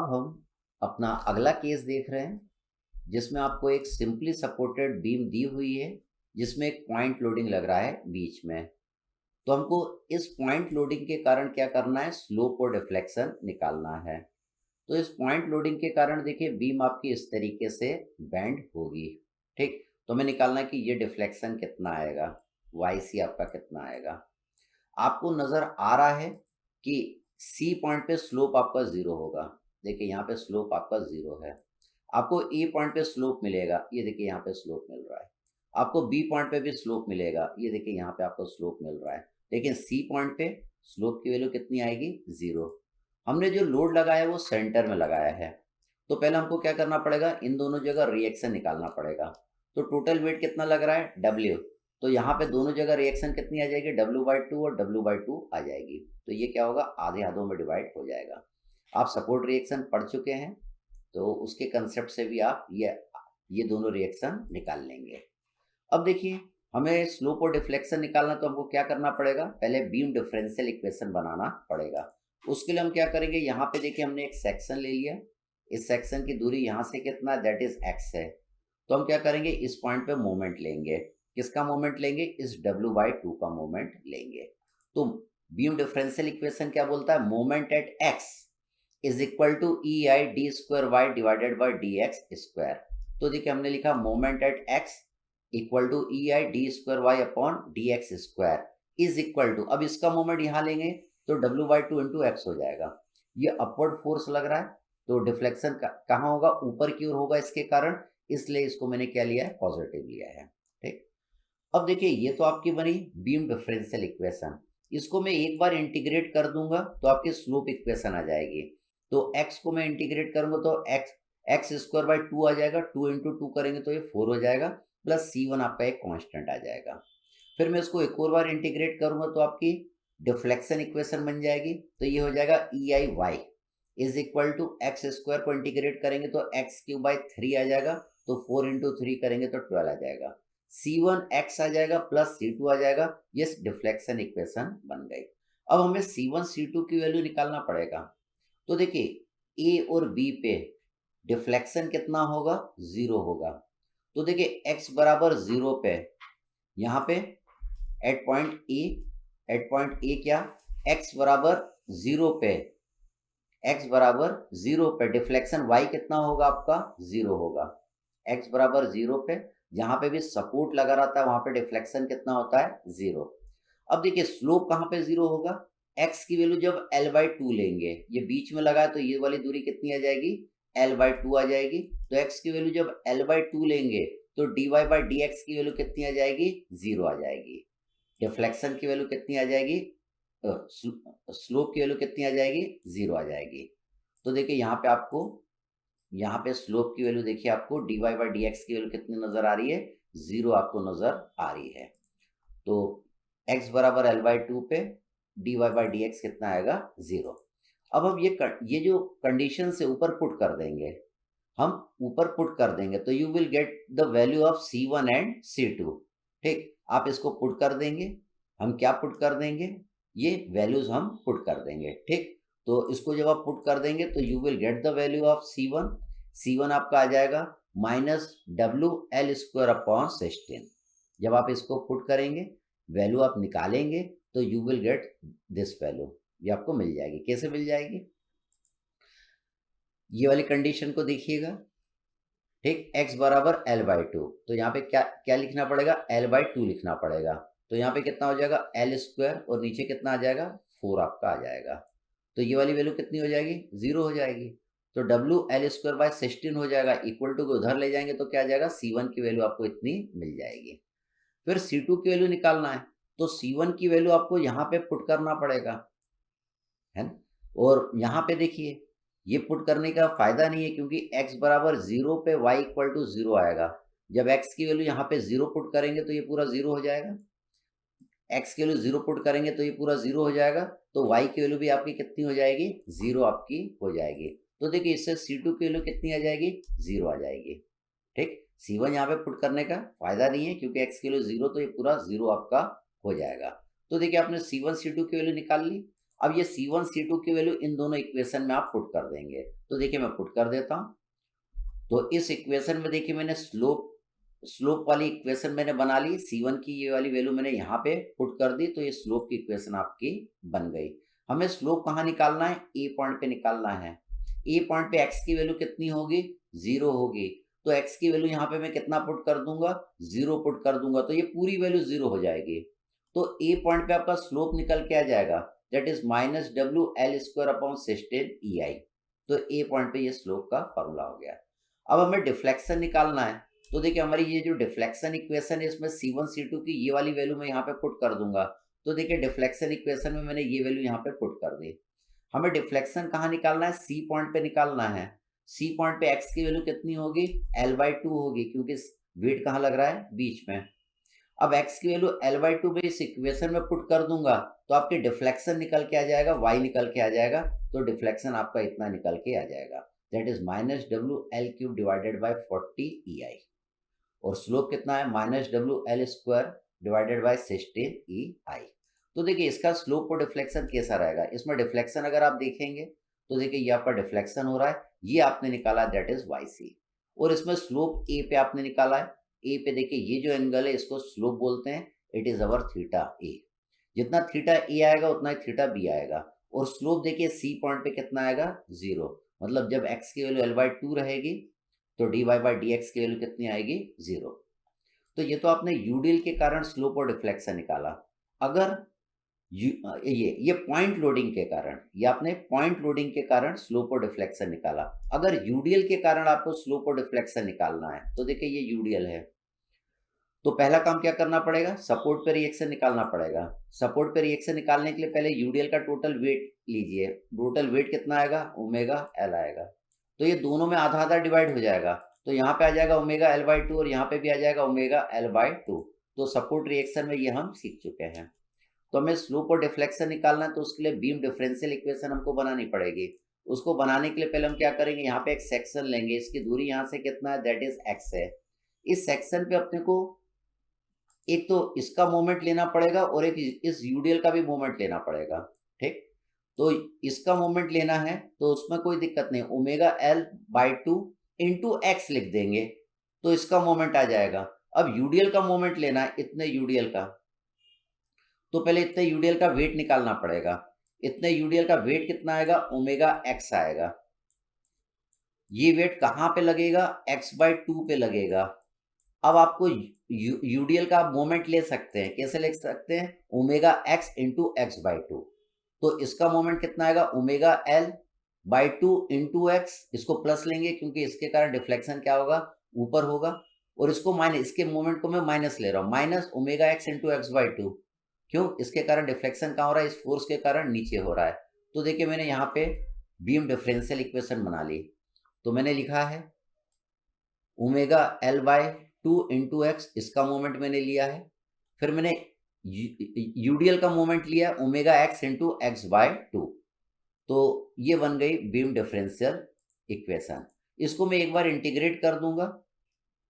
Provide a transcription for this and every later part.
अब हम अपना अगला केस देख रहे हैं जिसमें आपको एक सिंपली सपोर्टेड बीम दी हुई है जिसमें एक पॉइंट लोडिंग लग रहा है बीच में। तो हमको इस पॉइंट लोडिंग के कारण क्या करना है, स्लोप और डिफ्लेक्शन निकालना है। तो इस पॉइंट लोडिंग के कारण देखिए बीम आपकी इस तरीके से बेंड होगी। ठीक, तो हमें निकालना है कि ये डिफ्लेक्शन कितना आएगा, वाई सी आपका कितना आएगा। आपको नज़र आ रहा है कि सी पॉइंट पे स्लोप आपका ज़ीरो होगा। देखिए यहाँ पे स्लोप आपका ज़ीरो है। आपको ए पॉइंट पे स्लोप मिलेगा, ये देखिए यहाँ पे स्लोप मिल रहा है। आपको बी पॉइंट पे भी स्लोप मिलेगा, ये देखिए यहाँ पे आपको स्लोप मिल रहा है। लेकिन सी पॉइंट पे स्लोप की वैल्यू कितनी आएगी, ज़ीरो। हमने जो लोड लगाया है वो सेंटर में लगाया है। तो पहले हमको क्या करना पड़ेगा, इन दोनों जगह रिएक्शन निकालना पड़ेगा। तो टोटल वेट कितना लग रहा है, डब्ल्यू। तो यहाँ पे दोनों जगह रिएक्शन कितनी आ जाएगी, W/2 और W/2 आ जाएगी। तो ये क्या होगा, आधे आधों में डिवाइड हो जाएगा। आप सपोर्ट रिएक्शन पढ़ चुके हैं तो उसके कंसेप्ट से भी आप ये दोनों रिएक्शन निकाल लेंगे। अब देखिए हमें स्लोप और डिफ्लेक्शन निकालना, तो हमको क्या करना पड़ेगा, पहले बीम डिफरेंशियल इक्वेशन बनाना पड़ेगा। उसके लिए हम क्या करेंगे, यहाँ पे देखिए हमने एक सेक्शन ले लिया। इस सेक्शन की दूरी यहाँ से कितना, दैट इज x है। तो हम क्या करेंगे, इस पॉइंट पे मोमेंट लेंगे। किसका मोमेंट लेंगे, इस W/2 का मोमेंट लेंगे। तो बीम डिफरेंशियल इक्वेशन क्या बोलता है, moment at x is equal to EI d² divided by dx²। तो देखिए हमने लिखा moment at x equal to EI d² upon dx² is equal to, अब इसका मोमेंट यहाँ लेंगे तो W/2 इंटू एक्स हो जाएगा। ये अपवर्ड फोर्स लग रहा है, तो डिफ्लेक्शन कहाँ होगा, ऊपर की ओर होगा इसके कारण, इसलिए इसको मैंने क्या लिया है, पॉजिटिव लिया है। ठीक, अब देखिए ये तो आपकी बनी बीम डिफरेंशियल इक्वेशन। इसको मैं एक बार इंटीग्रेट कर दूंगा तो आपकी स्लोप इक्वेशन आ जाएगी। तो x को मैं इंटीग्रेट करूंगा तो x²/2 आ जाएगा, 2 इंटू 2 करेंगे तो ये 4 हो जाएगा, प्लस C1 आपका एक कांस्टेंट आ जाएगा। फिर मैं इसको एक और बार इंटीग्रेट करूंगा तो आपकी डिफ्लेक्शन इक्वेशन बन जाएगी। तो ये हो जाएगा EIY is equal to x² को इंटीग्रेट करेंगे तो x³/3 आ जाएगा, तो 4 इंटू 3 करेंगे तो 12 आ जाएगा। C1x आ जाएगा प्लस C2 आ जाएगा, ये डिफ्लेक्शन इक्वेशन बन गई। अब हमें C1 C2 की वैल्यू निकालना पड़ेगा। तो देखिए A और B पे डिफ्लेक्शन कितना होगा, 0 होगा। तो देखिए x बराबर 0 पे, यहाँ पे एट पॉइंट ए क्या, x बराबर 0 पे, x बराबर 0 पे डिफ्लेक्शन y कितना होगा आपका, 0 होगा। x बराबर 0 पे, जहाँ पे भी सपोर्ट लगा रहता है वहाँ पे डिफ्लेक्शन कितना होता है, 0। अब देखिए स्लोप कहाँ पे 0 होगा, x की वैल्यू जब L/2 लेंगे, ये बीच में लगा है तो ये वाली दूरी कितनी आ जाएगी, L/2 आ जाएगी। तो x की वैल्यू जब L/2 लेंगे तो dy/dx की वैल्यू कितनी आ जाएगी, 0 आ जाएगी। डिफ्लेक्शन की वैल्यू कितनी आ जाएगी, स्लोप की वैल्यू कितनी आ जाएगी, 0 आ जाएगी। तो देखिए यहाँ पे स्लोप की वैल्यू देखिए आपको dy/dx की वैल्यू कितनी नजर आ रही है, 0 आपको नजर आ रही है। तो x बराबर L/2 पे dy/dx कितना आएगा, 0। अब हम ये जो कंडीशन से ऊपर पुट कर देंगे, हम ऊपर पुट कर देंगे तो you will get the value of C1 and C2। ठीक, आप इसको पुट कर देंगे, हम क्या पुट कर देंगे, ये वैल्यूज हम पुट कर देंगे। ठीक, तो इसको जब आप पुट कर देंगे तो you will get the value of C1 आपका आ जाएगा -WL² अपॉन 16। जब आप इसको पुट करेंगे, वैल्यू आप निकालेंगे तो you will get this value, ये आपको मिल जाएगी। कैसे मिल जाएगी, ये वाली कंडीशन को देखिएगा। ठीक, x बराबर L/2, तो यहाँ पे क्या क्या लिखना पड़ेगा, L/2 लिखना पड़ेगा। तो यहाँ पे कितना हो जाएगा, L² और नीचे कितना आ जाएगा, 4 आपका आ जाएगा। तो ये वाली वैल्यू कितनी हो जाएगी, 0 हो जाएगी। तो WL²/16 हो जाएगा, इक्वल टू को उधर ले जाएंगे तो क्या आ जाएगा, C1 की वैल्यू आपको इतनी मिल जाएगी। फिर C2 की वैल्यू निकालना है, तो C1 की वैल्यू आपको यहाँ पे पुट करना पड़ेगा, है ना। और यहाँ पे देखिए ये पुट करने का फायदा नहीं है क्योंकि x बराबर 0 पे y इक्वल टू 0 आएगा। जब x की वैल्यू यहाँ पे 0 पुट करेंगे तो ये पूरा 0 हो जाएगा, x की वैल्यू 0 पुट करेंगे तो ये पूरा 0 हो जाएगा। तो y की वैल्यू भी आपकी कितनी हो जाएगी, 0 आपकी हो जाएगी। तो देखिए इससे C2 की वैल्यू कितनी आ जाएगी, 0 आ जाएगी। ठीक, C1 यहाँ पे पुट करने का फायदा नहीं है क्योंकि x की वैल्यू 0, तो ये पूरा 0 आपका हो जाएगा। तो देखिए आपने C1 C2 की वैल्यू निकाल ली। अब ये C1 C2 की वैल्यू इन दोनों इक्वेशन में आप पुट कर देंगे। तो देखिए मैं पुट कर देता हूँ। तो इस इक्वेशन में देखिए मैंने स्लोप वाली इक्वेशन मैंने बना ली, C1 की ये वाली वैल्यू मैंने यहाँ पे पुट कर दी, तो ये स्लोप की इक्वेशन आपकी बन गई। हमें स्लोप कहाँ निकालना है? ए पॉइंट पे निकालना है। ए पॉइंट पे एक्स की वैल्यू कितनी होगी? 0 होगी। तो एक्स की वैल्यू यहाँ पे मैं कितना पुट कर दूंगा? 0 पुट कर दूंगा, तो ये पूरी वैल्यू 0 हो जाएगी। तो ए पॉइंट पे आपका स्लोप निकल के आ जाएगा, that is -WL² upon 16 EI। तो ए पॉइंट पे ये स्लोप का फॉर्मूला हो गया। अब हमें डिफ्लेक्शन निकालना है। तो देखिए हमारी ये जो डिफ्लेक्शन इक्वेशन है, इसमें C1 C2 की ये वाली वैल्यू मैं यहाँ पे पुट कर दूंगा। तो देखिए डिफ्लेक्शन इक्वेशन में मैंने ये वैल्यू यहाँ पे पुट कर दी। हमें डिफ्लेक्शन कहाँ निकालना है? C पॉइंट पे निकालना है। C पॉइंट पे x की वैल्यू कितनी होगी? L/2 होगी, क्योंकि वेट कहाँ लग रहा है? बीच में। अब x की वैल्यू L/2 में इस इक्वेशन में पुट कर दूंगा, तो आपके डिफ्लेक्शन निकल के आ जाएगा, y निकल के आ जाएगा। तो डिफ्लेक्शन आपका इतना निकल के आ जाएगा, that is -WL³ divided by 40 EI। और स्लोप कितना है? -WL² divided by 16 EI। तो देखिए इसका स्लोप और डिफ्लेक्शन कैसा रहेगा? इसमें डिफ्लेक्शन अगर आप देखेंगे तो देखिए ये आपका डिफ्लेक्शन हो रहा है, ये आपने निकाला, दैट इज YC। और इसमें स्लोप ए पे आपने निकाला है। ए पे देखिए ये जो एंगल है इसको स्लोप बोलते हैं, इट इज अवर थीटा ए। जितना थीटा ए आएगा उतना ही थीटा बी आएगा। और स्लोप देखिए सी पॉइंट पे कितना आएगा? 0। मतलब जब x की वैल्यू L/2 रहेगी तो dy/dx की वैल्यू कितनी आएगी? 0। तो ये तो आपने यूडीएल के कारण स्लोप और डिफ्लेक्शन निकाला। अगर ये पॉइंट लोडिंग के कारण, ये आपने पॉइंट लोडिंग के कारण स्लोप और डिफ्लेक्शन निकाला। अगर यूडीएल के कारण आपको स्लोप और डिफ्लेक्शन निकालना है, तो देखिए ये यूडीएल है, तो पहला काम क्या करना पड़ेगा? सपोर्ट पे रिएक्शन निकालना पड़ेगा। सपोर्ट पे रिएक्शन निकालने के लिए पहले यूडीएल का टोटल वेट लीजिए। टोटल वेट कितना आएगा? ओमेगा एल आएगा। तो ये दोनों में आधा आधा डिवाइड हो जाएगा, तो यहाँ पे आ जाएगा ओमेगा L/2 और यहाँ पे भी आ जाएगा ओमेगा L/2। तो सपोर्ट रिएक्शन में ये हम सीख चुके हैं। तो हमें स्लोप और डिफ्लेक्शन निकालना है, तो उसके लिए बीम डिफरेंशियल इक्वेशन हमको बनानी पड़ेगी। उसको बनाने के लिए पहले हम क्या करेंगे? यहाँ पे एक सेक्शन लेंगे, इसकी दूरी यहाँ से कितना है? दैट इज x है। इस सेक्शन पे अपने को एक तो इसका मोमेंट लेना पड़ेगा और एक इस यूडीएल का भी मोमेंट लेना पड़ेगा, ठीक? तो इसका मोमेंट लेना है तो उसमें कोई दिक्कत नहीं, ओमेगा L/2 इंटू एक्स लिख देंगे, तो इसका मोमेंट आ जाएगा। अब यूडीएल का मोमेंट लेना है, इतने यूडीएल का, तो पहले इतने यूडीएल का वेट निकालना पड़ेगा। इतने यूडीएल का वेट कितना आएगा? ओमेगा x आएगा। ये वेट कहाँ पे लगेगा? x/2 पे लगेगा। अब आपको यूडीएल का मोमेंट ले सकते हैं, कैसे ले सकते हैं? Omega x into x/2। तो इसका मोमेंट कितना आएगा? Omega L/2 into x. इसको प्लस लेंगे क्योंकि इसके कारण डिफ्लेक्शन क्या होगा? ऊपर होगा। और इसको माइनस, इसके मोमेंट को मैं माइनस ले रहा हूँ, minus omega x into x/2। क्यों? इसके कारण डिफ्लेक्शन कहाँ हो रहा है? इस फोर्स के कारण नीचे हो रहा है। तो देखिए मैंने यहाँ पे बीम डिफरेंशियल इक्वेशन बना ली। तो मैंने लिखा है ओमेगा L/2 इंटू एक्स, इसका मोमेंट मैंने लिया है। फिर मैंने यूडीएल का मोमेंट लिया ओमेगा x इंटू x/2। तो ये बन गई बीम डिफरेंशियल इक्वेशन। इसको मैं एक बार इंटीग्रेट कर दूंगा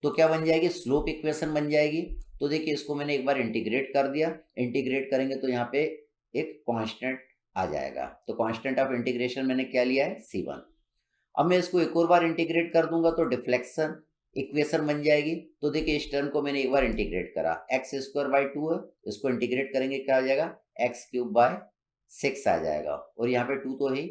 तो क्या बन जाएगी? स्लोप इक्वेशन बन जाएगी। तो देखिए इसको मैंने एक बार इंटीग्रेट कर दिया। इंटीग्रेट करेंगे तो यहाँ पे एक कांस्टेंट आ जाएगा। तो कांस्टेंट ऑफ इंटीग्रेशन मैंने क्या लिया है? C1। अब मैं इसको एक और बार इंटीग्रेट कर दूंगा तो डिफ्लेक्शन इक्वेशन बन जाएगी। तो देखिए इस टर्म को मैंने एक बार इंटीग्रेट करा, x²/2 है, इसको इंटीग्रेट करेंगे क्या आ जाएगा? x³/6 आ जाएगा। और यहाँ पे 2 तो है ही,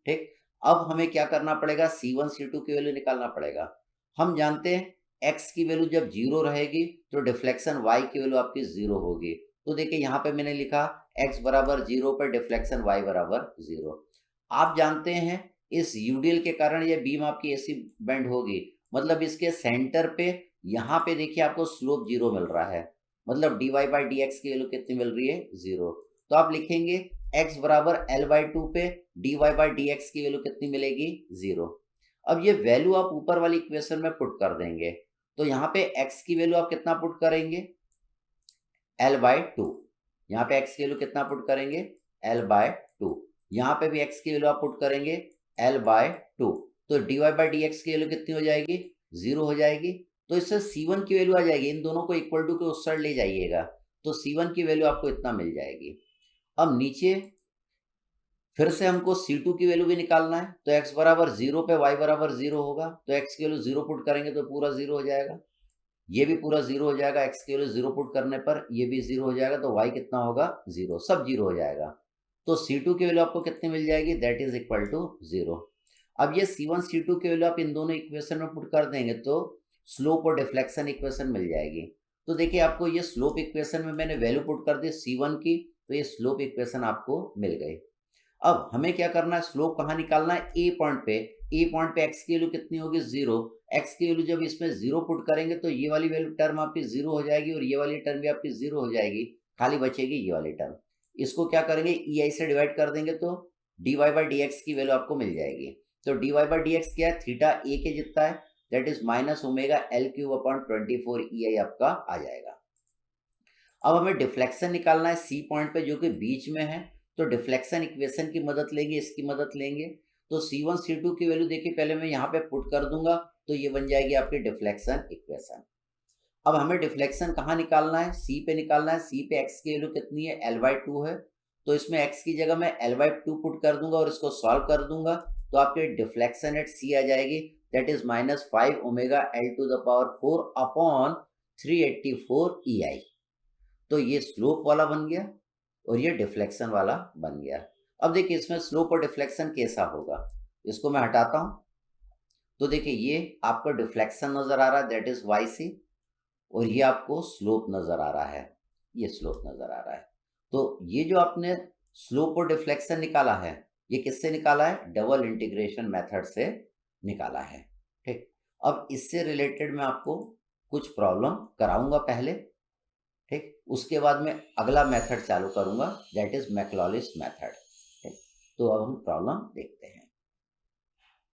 ठीक। अब हमें क्या करना पड़ेगा? C1 C2 की वैल्यू निकालना पड़ेगा। हम जानते हैं x की वैल्यू जब 0 रहेगी तो डिफ्लेक्शन y की वैल्यू आपकी 0 होगी। तो देखिए यहाँ पे मैंने लिखा x बराबर 0 पर डिफ्लेक्शन y बराबर 0। आप जानते हैं इस यूडीएल के कारण ये बीम आपकी ऐसी बेंड होगी, मतलब इसके सेंटर पे यहाँ पे देखिए आपको स्लोप 0 मिल रहा है, मतलब dy/dx की वैल्यू कितनी मिल रही है? 0। तो आप लिखेंगे x बराबर L/2 पे dy/dx की वैल्यू कितनी मिलेगी? 0। अब ये वैल्यू आप ऊपर वाली इक्वेशन में पुट कर देंगे। तो यहाँ पे x की वैल्यू आप कितना पुट करेंगे? L/2। यहाँ पे x की वैल्यू कितना पुट करेंगे? L/2। यहाँ पे भी x की वैल्यू आप पुट करेंगे L/2। तो dy/dx की वैल्यू कितनी हो जाएगी? 0 हो जाएगी। तो इससे C1 की वैल्यू आ जाएगी। इन दोनों को इक्वल टू के उस साइड ले जाइएगा तो C1 की वैल्यू आपको इतना मिल जाएगी। अब नीचे फिर से हमको C2 की वैल्यू भी निकालना है, तो x बराबर 0 पे y बराबर 0 होगा, तो x की वैल्यू 0 पुट करेंगे तो पूरा 0 हो जाएगा, ये भी पूरा 0 हो जाएगा, x की वैल्यू 0 पुट करने पर ये भी 0 हो जाएगा, तो y कितना होगा 0, सब 0 हो जाएगा। तो C2 की वैल्यू आपको कितनी मिल जाएगी, दैट इज इक्वल टू 0। अब ये C1 C2 की वैल्यू आप इन दोनों इक्वेशन में पुट कर देंगे तो स्लोप और डिफ्लेक्शन इक्वेशन मिल जाएगी। तो देखिए आपको ये स्लोप इक्वेशन में मैंने वैल्यू पुट कर दी C1 की, तो ये स्लोप इक्वेशन आपको मिल गई। अब हमें क्या करना है, स्लोप कहाँ निकालना है, ए पॉइंट पे। ए पॉइंट पे एक्स की वैल्यू कितनी होगी 0, एक्स की वैल्यू जब इसमें 0 पुट करेंगे तो ये वाली वैल्यू टर्म आपकी 0 हो जाएगी और ये वाली टर्म भी आपकी 0 हो जाएगी, खाली बचेगी ये वाली टर्म। इसको क्या करेंगे, ई आई से डिवाइड कर देंगे तो d y by d x की वैल्यू आपको मिल जाएगी। तो d y by d x क्या है, थीटा ए के जितना है, that is minus omega l cube upon 24 e i आपका आ जाएगा। अब हमें डिफ्लेक्शन निकालना है सी पॉइंट पे जो कि बीच में है, तो डिफ्लेक्शन इक्वेशन की मदद लेंगे, इसकी मदद लेंगे। तो C1 C2 की वैल्यू देखिए पहले मैं यहाँ पे पुट कर दूंगा, तो ये बन जाएगी आपकी डिफ्लेक्शन इक्वेशन। अब हमें डिफ्लेक्शन कहाँ निकालना है, C पे निकालना है। C पे x की वैल्यू कितनी है, L/2 है, तो इसमें x की जगह मैं L/2 पुट कर दूंगा और इसको सॉल्व कर दूंगा, तो आपके डिफ्लेक्शन एट C आ जाएगी, that is -5 omega L⁴ upon 384 EI। तो ये स्लोप वाला बन गया और ये डिफ्लेक्शन वाला बन गया। अब देखिए इसमें स्लोप और डिफ्लेक्शन कैसा होगा, इसको मैं हटाता हूँ, तो देखिए ये आपका डिफ्लेक्शन नजर आ रहा है, दैट इज वाई सी, और ये आपको स्लोप नजर आ रहा है, ये स्लोप नजर आ रहा है। तो ये जो आपने स्लोप और डिफ्लेक्शन निकाला है, ये किससे निकाला है, डबल इंटीग्रेशन मेथड से निकाला है। ठीक, अब इससे रिलेटेड मैं आपको कुछ प्रॉब्लम कराऊंगा पहले, ठीक, उसके बाद में अगला मेथड चालू करूंगा, दैट इज मैक्लॉलिस मेथड। ठीक, तो अब हम प्रॉब्लम देखते हैं।